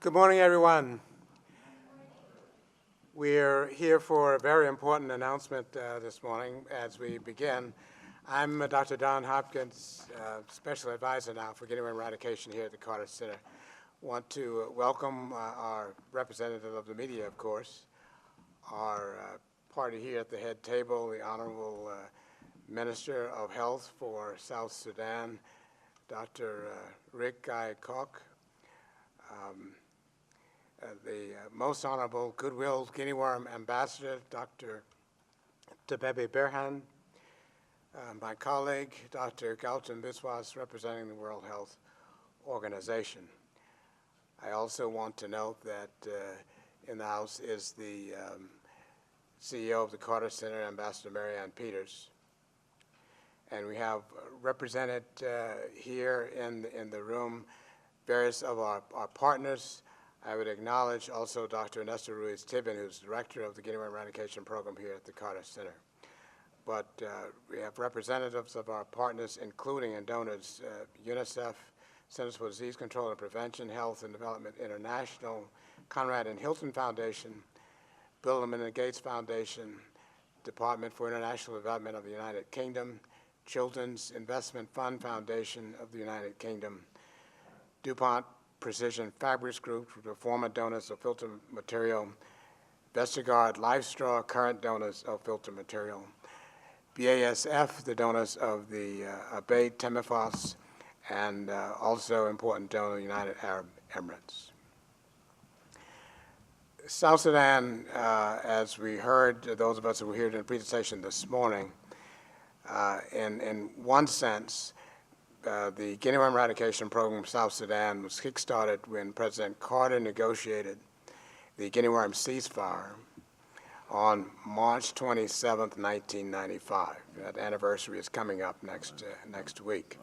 Good morning, everyone. We're here for a very important announcement this morning as we begin. I'm Dr. Don Hopkins, Special Advisor now for Guinea eradication here at the Carter Center. Want to welcome our representative of the media, of course, our party here at the head table, the Honorable Minister of Health for South Sudan, Dr. Riek Gai Kok, the Most Honorable Goodwill Guinea Worm Ambassador, Dr. Tebebe Berhan, my colleague, Dr. Galton Biswas, representing the World Health Organization. I also want to note that in the House is the CEO of the Carter Center, Ambassador Marianne Peters. And we have represented here in the room various of our partners. I would acknowledge also Dr. Ernesto Ruiz-Tibin, who's director of the Guinea Eradication Program here at the Carter Center. But we have representatives of our partners, including and donors, UNICEF, Centers for Disease Control and Prevention, Health and Development International, Conrad and Hilton Foundation, Bill and Melinda Gates Foundation, Department for International Development of the United Kingdom, Children's Investment Fund Foundation of the United Kingdom, DuPont Precision Fabrics Group, the former donors of filter material, Vestergaard Livestraw, current donors of filter material, BASF, the donors of the Abeid Temifos, and also important donor, United Arab Emirates. South Sudan, as we heard, those of us who were here in the presentation this morning, in one sense, the Guinea Worm Eradication Program of South Sudan was kickstarted when President Carter negotiated the Guinea Worm ceasefire on March 27th, 1995. That anniversary is coming up next week.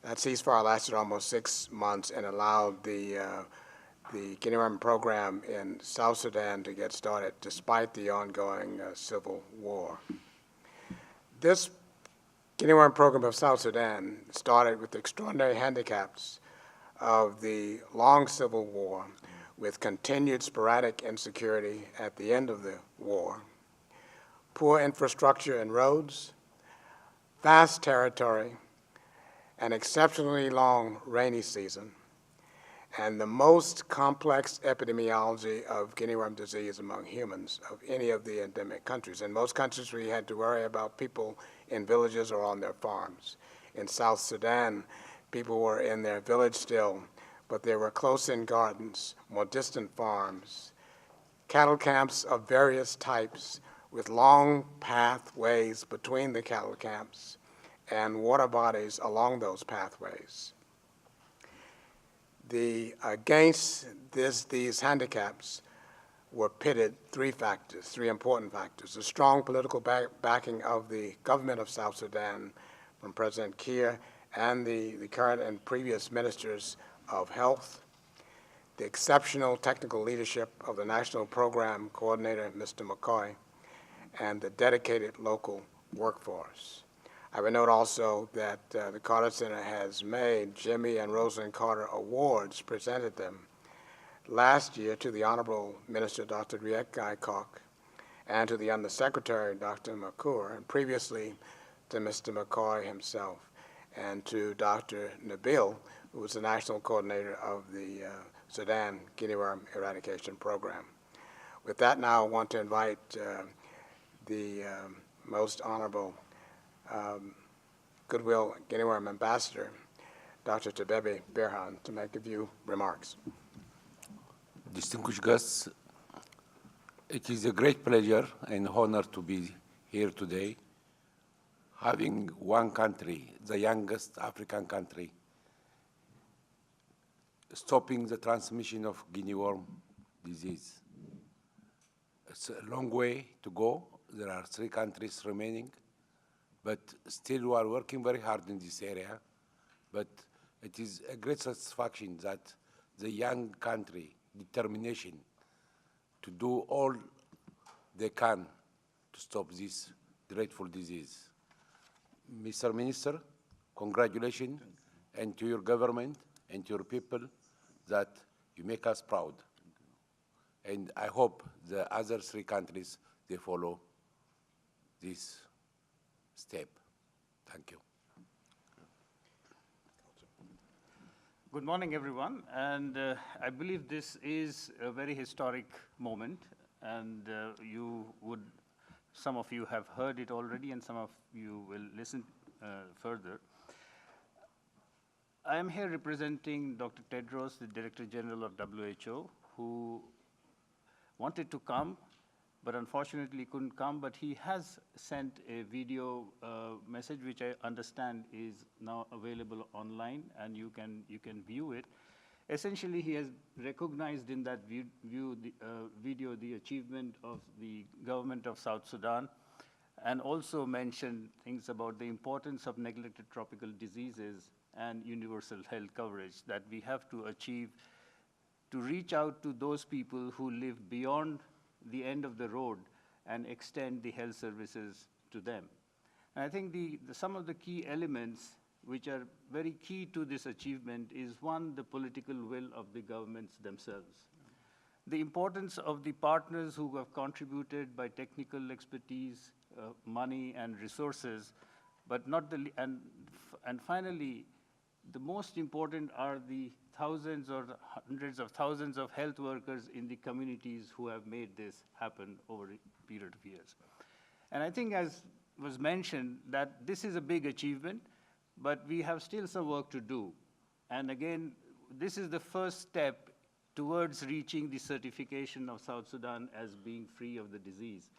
That ceasefire lasted almost 6 months and allowed the Guinea Worm program in South Sudan to get started despite the ongoing civil war. This Guinea Worm Program of South Sudan started with the extraordinary handicaps of the long civil war, with continued sporadic insecurity at the end of the war, poor infrastructure and roads, vast territory, an exceptionally long rainy season, and the most complex epidemiology of Guinea worm disease among humans of any of the endemic countries. In most countries, we had to worry about people in villages or on their farms. In South Sudan, people were in their village still, but there were close-in gardens, more distant farms, cattle camps of various types with long pathways between the cattle camps and water bodies along those pathways. Against these handicaps were pitted three important factors: the strong political backing of the government of South Sudan from President Kiir and the current and previous ministers of health, the exceptional technical leadership of the National Program Coordinator, Mr. McCoy, and the dedicated local workforce. I would note also that the Carter Center has made Jimmy and Rosalynn Carter Awards, presented them last year to the Honorable Minister, Dr. Riek Gai Kok, and to the Undersecretary, Dr. McCour, and previously to Mr. McCoy himself, and to Dr. Nabil, who was the National Coordinator of the Sudan Guinea Worm Eradication Program. With that, now I want to invite the Most Honorable Goodwill Guinea Worm Ambassador, Dr. Tebebe Berhan, to make a few remarks. Distinguished guests, it is a great pleasure and honor to be here today, having one country, the youngest African country, stopping the transmission of Guinea worm disease. It's a long way to go. There are 3 countries remaining, but still we are working very hard in this area. But it is a great satisfaction that the young country, determination to do all they can to stop this dreadful disease. Mr. Minister, congratulations, and to your government and to your people that You make us proud. And I hope the other 3 countries, they follow this step. Thank you. Good morning, everyone. And I believe this is a very historic moment. And some of you have heard it already, and some of you will listen further. I am here representing Dr. Tedros, the Director General of WHO, who wanted to come, but unfortunately couldn't come. But he has sent a video message, which I understand is now available online, and you can view it. Essentially, he has recognized in that video the achievement of the government of South Sudan, and also mentioned things about the importance of neglected tropical diseases and universal health coverage that we have to achieve to reach out to those people who live beyond the end of the road and extend the health services to them. And I think some of the key elements which are very key to this achievement is, one, the political will of the governments themselves. The importance of the partners who have contributed by technical expertise, money and resources, but not the, and finally, the most important are the thousands or hundreds of thousands of health workers in the communities who have made this happen over a period of years. And I think, as was mentioned, that this is a big achievement, but we have still some work to do. And again, this is the first step towards reaching the certification of South Sudan as being free of the disease.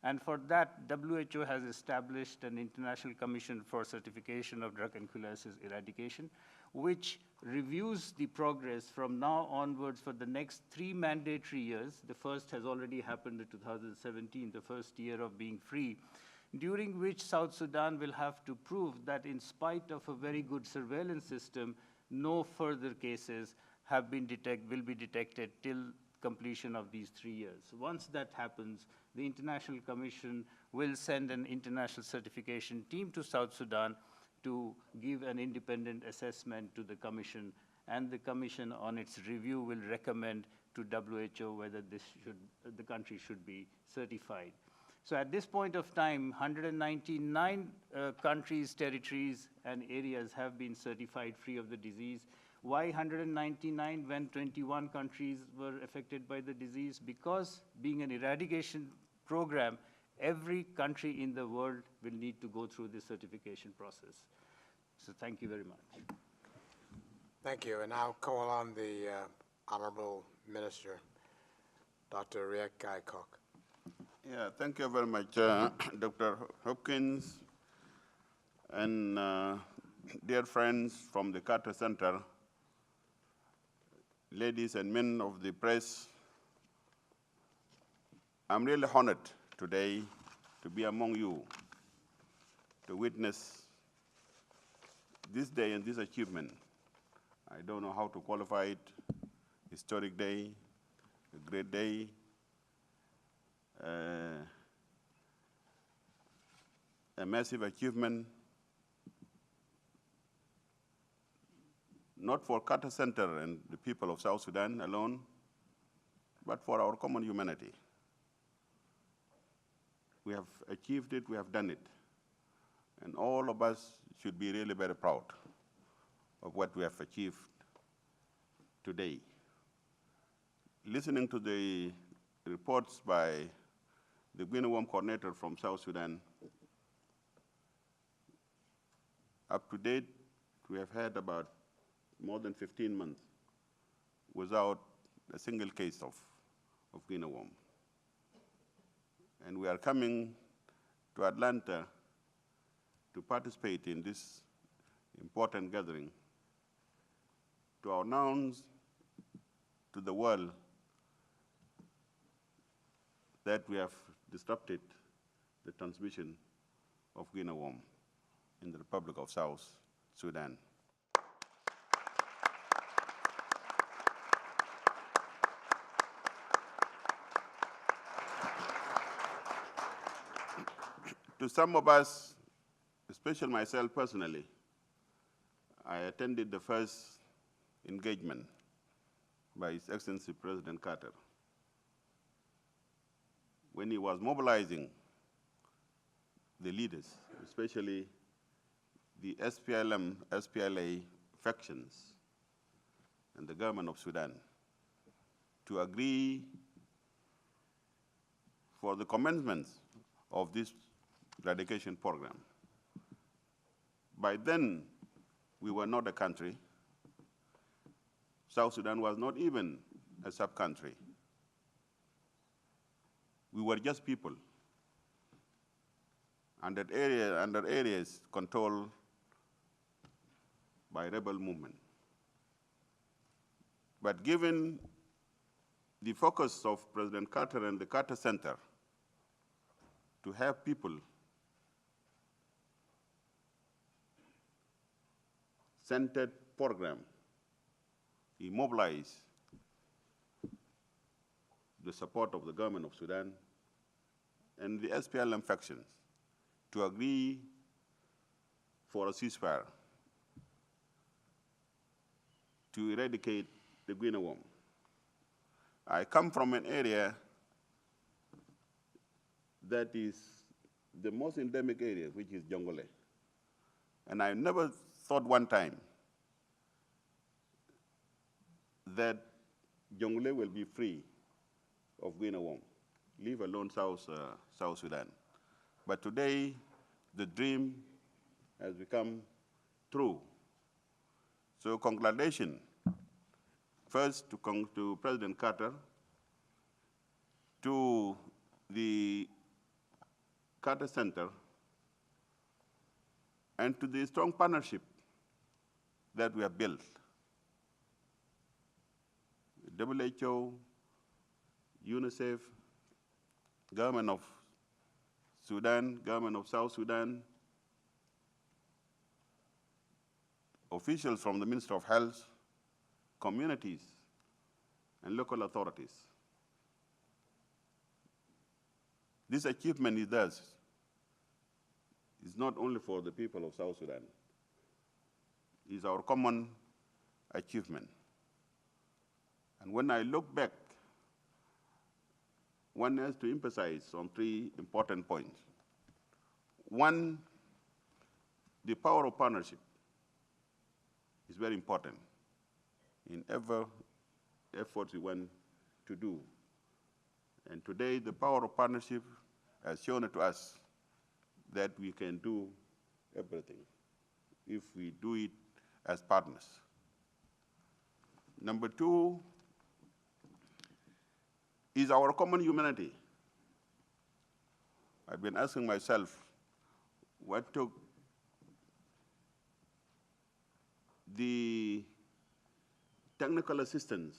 And for that, WHO has established an International Commission for Certification of Drug and Killer Eradication, which reviews the progress from now onwards for the next 3 mandatory years. The first has already happened in 2017, the first year of being free, during which South Sudan will have to prove that in spite of a very good surveillance system, no further cases will be detected till completion of these 3 years. Once that happens, the International Commission will send an international certification team to South Sudan to give an independent assessment to the Commission, and the Commission on its review will recommend to WHO whether the country should be certified. So at this point of time, 199 countries, territories, and areas have been certified free of the disease. Why 199 when 21 countries were affected by the disease? Because being an eradication program, every country in the world will need to go through this certification process. So thank you very much. Thank you. And now call on the Honorable Minister, Dr. Riek Gai Kok. Yeah, thank you very much, Dr. Hopkins, and dear friends from the Carter Center, ladies and men of the press. I'm really honored today to be among you, to witness this day and this achievement. I don't know how to qualify it: historic day, a great day, a massive achievement, not for Carter Center and the people of South Sudan alone, but for our common humanity. We have achieved it, we have done it. And all of us should be really very proud of what we have achieved today. Listening to the reports by the Guinea worm coordinator from South Sudan, up to date, we have had about more than 15 months without a single case of Guinea worm. And we are coming to Atlanta to participate in this important gathering to announce to the world that we have disrupted the transmission of Guinea worm in the Republic of South Sudan. To some of us, especially myself personally, I attended the first engagement by His Excellency President Carter when he was mobilizing the leaders, especially the SPLM, SPLA factions and the government of Sudan, to agree for the commencement of this eradication program. By then, we were not a country. South Sudan was not even a sub-country. We were just people under areas controlled by rebel movement. But given the focus of President Carter and the Carter Center to have people centered program, he mobilized the support of the government of Sudan and the SPLM factions to agree for a ceasefire to eradicate the Guinea worm. I come from an area that is the most endemic area, which is Jongole. And I never thought one time that Jongole will be free of Guinea worm, leave alone South Sudan. But today, the dream has become true. So congratulations, first to President Carter, to the Carter Center, and to the strong partnership that we have built. WHO, UNICEF, government of Sudan, government of South Sudan, officials from the Ministry of Health, communities, and local authorities. This achievement is theirs. It's not only for the people of South Sudan. It's our common achievement. And when I look back, one has to emphasize on three important points. One, the power of partnership is very important in every effort we want to do. And today, the power of partnership has shown it to us that we can do everything if we do it as partners. Number two is our common humanity. I've been asking myself, what took the technical assistance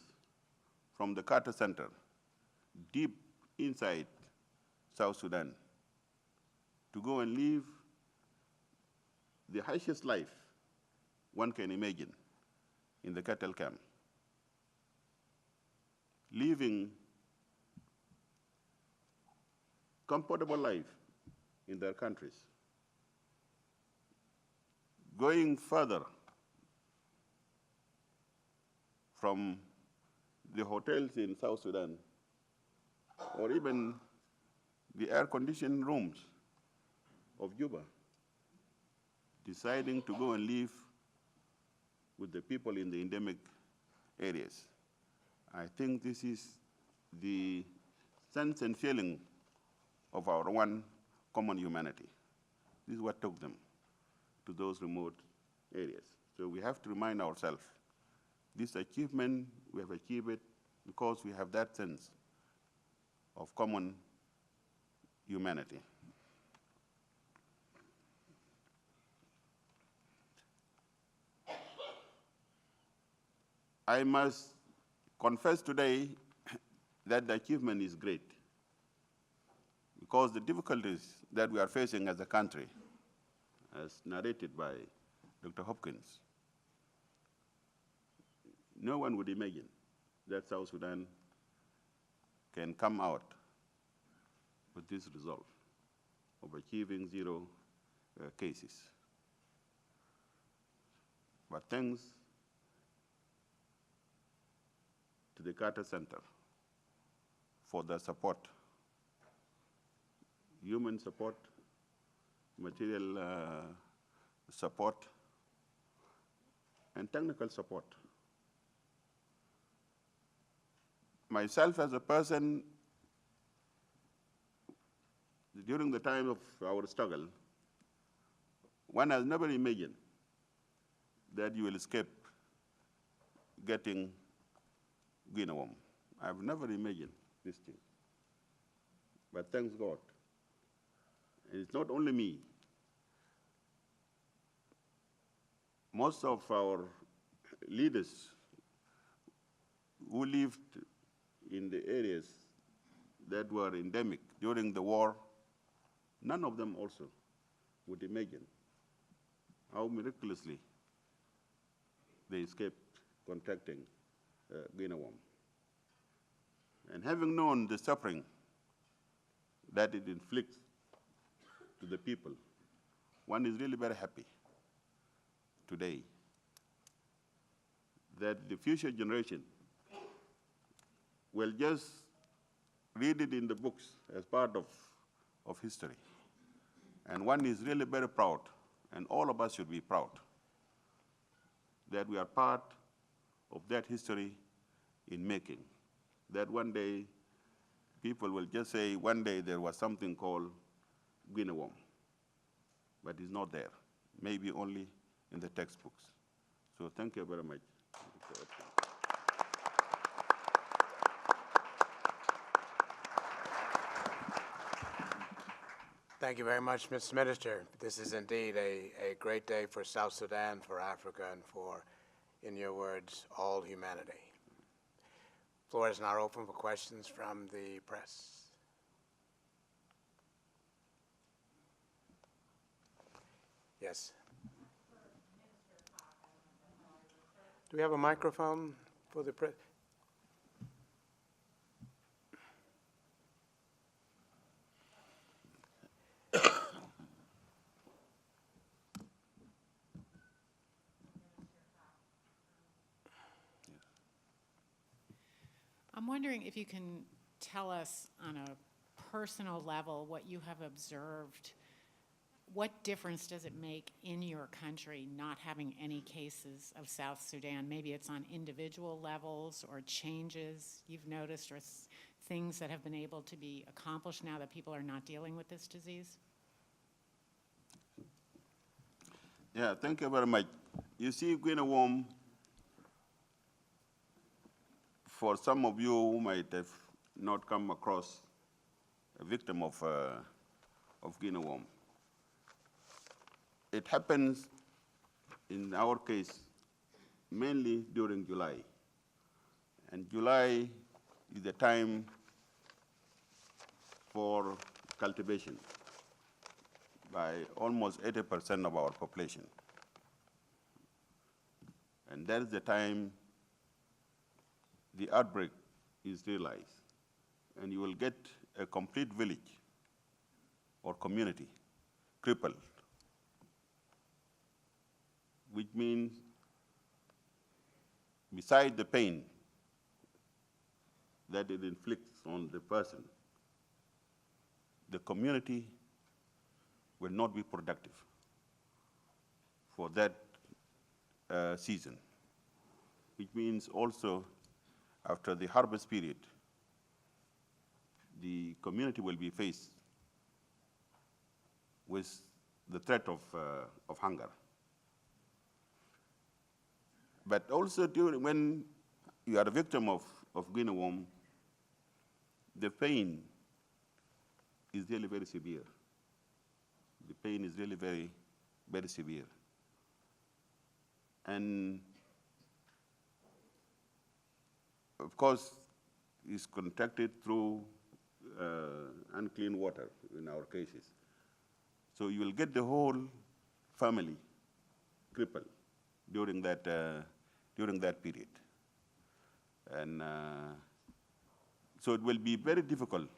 from the Carter Center deep inside South Sudan to go and live the harshest life one can imagine in the cattle camp, living comfortable life in their countries, going further from the hotels in South Sudan, or even the air-conditioned rooms of Juba, deciding to go and live with the people in the endemic areas. I think this is the sense and feeling of our one common humanity. This is what took them to those remote areas. So we have to remind ourselves, this achievement, we have achieved it because we have that sense of common humanity. I must confess today that the achievement is great because the difficulties that we are facing as a country, as narrated by Dr. Hopkins, no one would imagine that South Sudan can come out with this result of achieving zero cases. But thanks to the Carter Center for the support, human support, material support, and technical support. Myself as a person, during the time of our struggle, one has never imagined that you will escape getting Guinea worm. I've never imagined this thing. But thanks God. And it's not only me. Most of our leaders who lived in the areas that were endemic during the war, none of them also would imagine how miraculously they escaped contracting Guinea worm. And having known the suffering that it inflicts to the people, one is really very happy today that the future generation will just read it in the books as part of history. And one is really very proud, and all of us should be proud, that we are part of that history in making. That one day, people will just say, one day there was something called Guinea worm, but it's not there, maybe only in the textbooks. So thank you very much. Thank you very much, Mr. Minister. This is indeed a great day for South Sudan, for Africa, and for, in your words, all humanity. Floor is now open for questions from the press. Yes. Do we have a microphone for the press? I'm wondering if you can tell us on a personal level what you have observed. What difference does it make in your country not having any cases of South Sudan? Maybe it's on individual levels or changes you've noticed or things that have been able to be accomplished now that people are not dealing with this disease? Yeah, thank you very much. You see, Guinea worm, for some of you who might have not come across a victim of Guinea worm, it happens in our case mainly during July. And July is the time for cultivation by almost 80% of our population. And that is the time the outbreak is realized. And you will get a complete village or community crippled, which means beside the pain that it inflicts on the person, the community will not be productive for that season, which means also after the harvest period, the community will be faced with the threat of hunger. But also when you are a victim of Guinea worm, the pain is really very severe. The pain is really very, very severe. And of course, it's contracted through unclean water in our cases. So you will get the whole family crippled during that period. And so it will be very difficult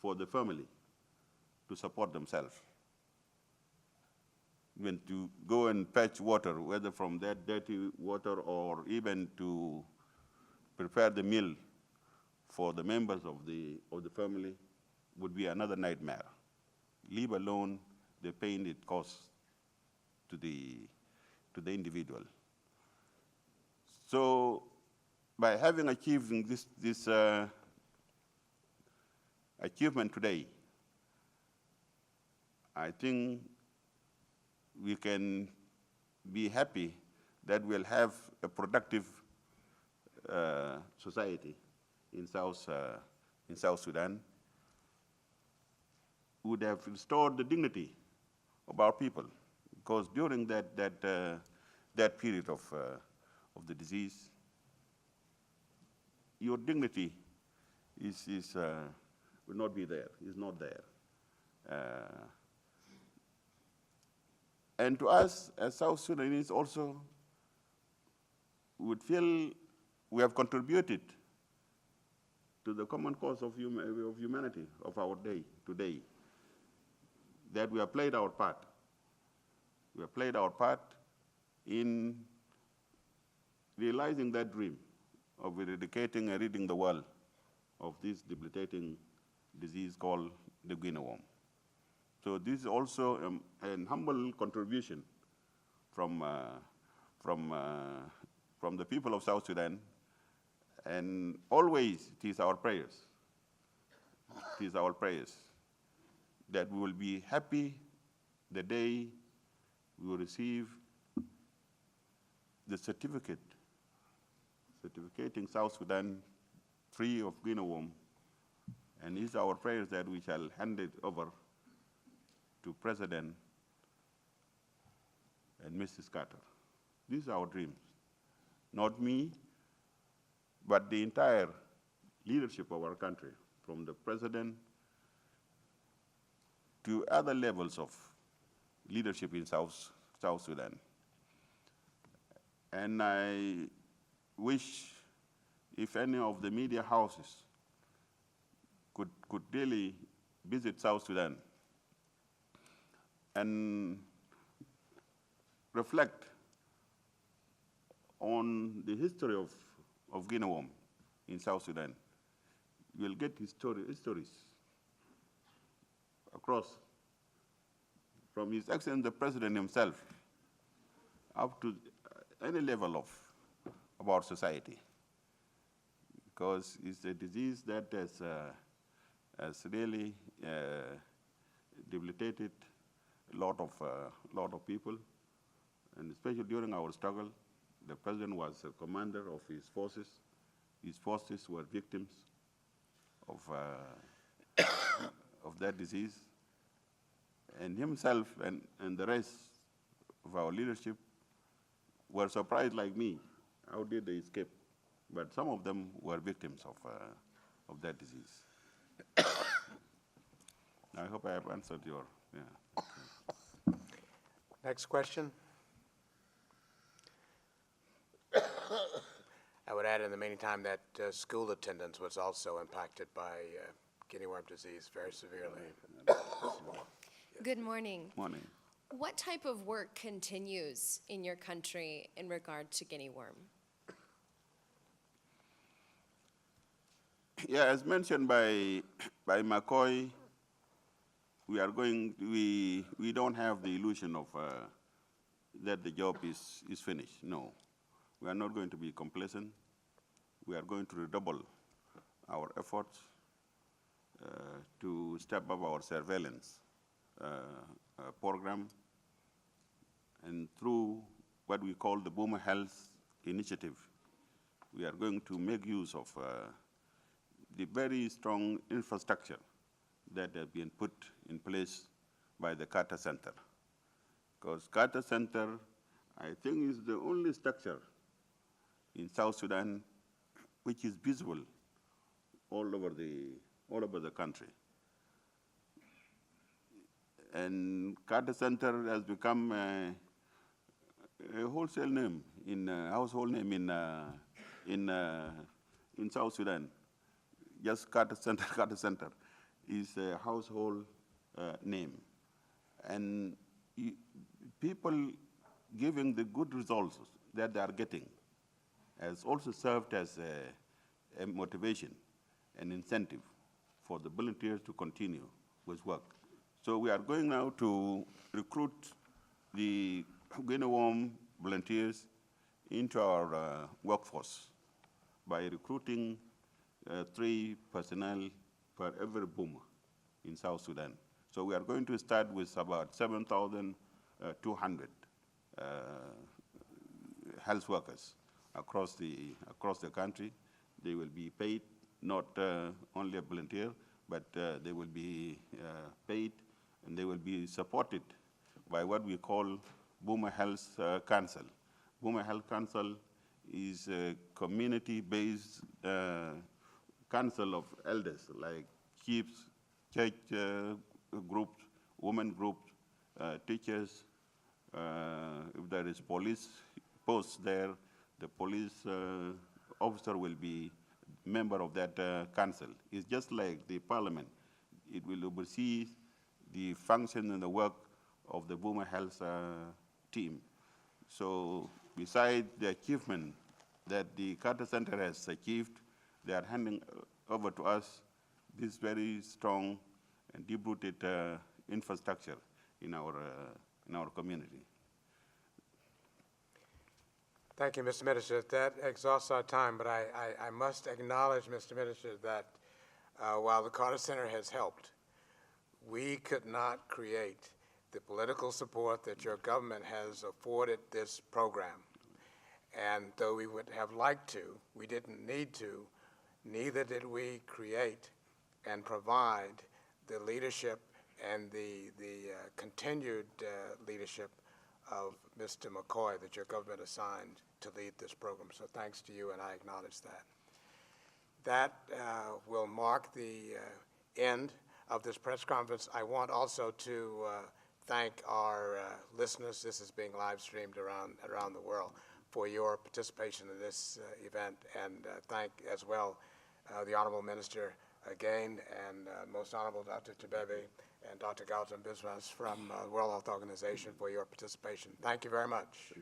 for the family to support themselves. Even to go and fetch water, whether from that dirty water or even to prepare the meal for the members of the family would be another nightmare, leave alone the pain it causes to the individual. So by having achieved this achievement today, I think we can be happy that we'll have a productive society in South Sudan. Would have restored the dignity of our people, because during that period of the disease, your dignity will not be there, is not there. And to us, as South Sudanese also, would feel we have contributed to the common cause of humanity of our day today, that we have played our part. We have played our part in realizing that dream of eradicating and ridding the world of this debilitating disease called the Guinea worm. So this is also an humble contribution from the people of South Sudan, and always it is our prayers. It is our prayers that we will be happy the day we will receive the certificating South Sudan free of Guinea worm, and it's our prayers that we shall hand it over to President and Mrs. Carter. These are our dreams. Not me, but the entire leadership of our country, from the President to other levels of leadership in South Sudan. And I wish if any of the media houses could really visit South Sudan and reflect on the history of Guinea worm in South Sudan, you will get histories across, from His Excellency the President himself up to any level of our society, because it's a disease that has really debilitated a lot of people, and especially during our struggle, the President was a commander of his forces. His forces were victims of that disease, and himself and the rest of our leadership were surprised like me. How did they escape? But some of them were victims of that disease. I hope I have answered your, yeah. Next question. I would add in the meantime that school attendance was also impacted by Guinea worm disease very severely. Good morning. Morning. What type of work continues in your country in regard to Guinea worm? Yeah, as mentioned by McCoy, we don't have the illusion of that the job is finished. No, we are not going to be complacent. We are going to redouble our efforts to step up our surveillance program, and through what we call the Boomer Health Initiative, we are going to make use of the very strong infrastructure that has been put in place by the Carter Center. Because Carter Center, I think, is the only structure in South Sudan which is visible all over the country. And Carter Center has become a wholesale name, household name in South Sudan. Just Carter Center, Carter Center is a household name. And people giving the good results that they are getting has also served as a motivation, an incentive for the volunteers to continue with work. So we are going now to recruit the Guinea worm volunteers into our workforce by recruiting 3 personnel per every boomer in South Sudan. So we are going to start with about 7,200 health workers across the country. They will be paid, not only a volunteer, but they will be paid and they will be supported by what we call Boomer Health Council. Boomer Health Council is a community-based council of elders, like chiefs, church groups, women groups, teachers. If there is police posts there, the police officer will be member of that council. It's just like the parliament. It will oversee the function and the work of the Boomer Health team. So besides the achievement that the Carter Center has achieved, they are handing over to us this very strong and deep-rooted infrastructure in our community. Thank you, Mr. Minister. That exhausts our time, but I must acknowledge, Mr. Minister, that while the Carter Center has helped, we could not create the political support that your government has afforded this program. And though we would have liked to, we didn't need to, neither did we create and provide the leadership and the continued leadership of Mr. McCoy that your government assigned to lead this program. So thanks to you, and I acknowledge that. That will mark the end of this press conference. I want also to thank our listeners. This is being live streamed around the world for your participation in this event, and thank as well the Honorable Minister again, and Most Honorable Dr. Tebebe and Dr. Gautam Biswas from the World Health Organization for your participation. Thank you very much.